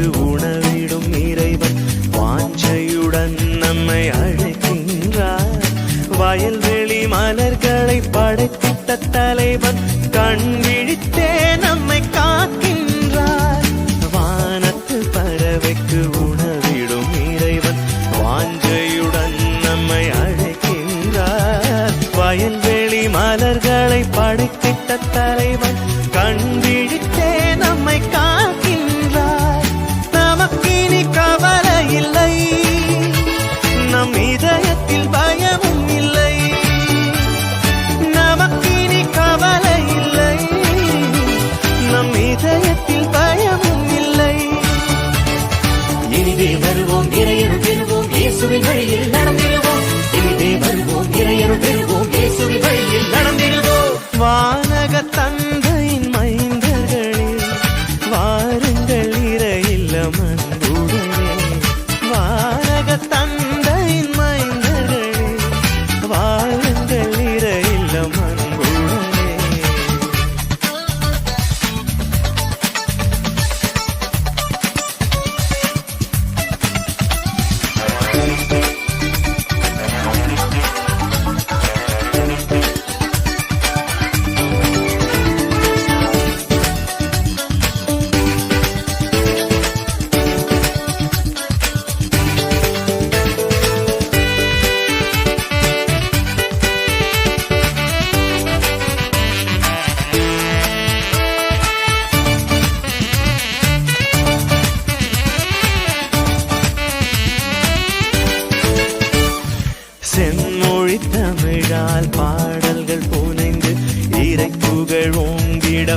பறவைக்கு உணவிடும் இறைவன் வாஞ்சையுடன் நம்மை அழைக்கின்றார். வயல்வெளி மலர்களை படைத்திட்ட தலைவன் கண் விழித்தே நம்மை காக்கின்றார். வானத்து பறவைக்கு உணவிடும் இறைவன் வாஞ்சையுடன் நம்மை அழைக்கின்றார். வயல்வெளி மலர்களை படைத்திட்ட தலைவன் கண் விழித்தே நம்மை காக்கின்றார். நமக்கினி கவலை இல்லை, நம் இதயத்தில் பயமும் இல்லை. நமக்கினி கவலை இல்லை, நம் இதயத்தில் பயமும் இல்லை. இனிதே வருவோம், இறையருள் பெறுவோம், இயேசுவின் வழியில் நடந்திடுவோம். இனிதே வருவோம், இறையருள் பெறுவோம், இயேசுவின் வழியில் நடந்திடுவோம். வானக தந்தையின் மைந்தர்களே, வாருங்கள் இறையில்லம் அன்புடனே. வானக தந்தையின் மைந்தர்களே, வாருங்கள் இறையில்லம் அன்புடனே. செம்மொழி தமிழால் பாடல்கள் புனைந்து இறை புகழ் ஓங்கிட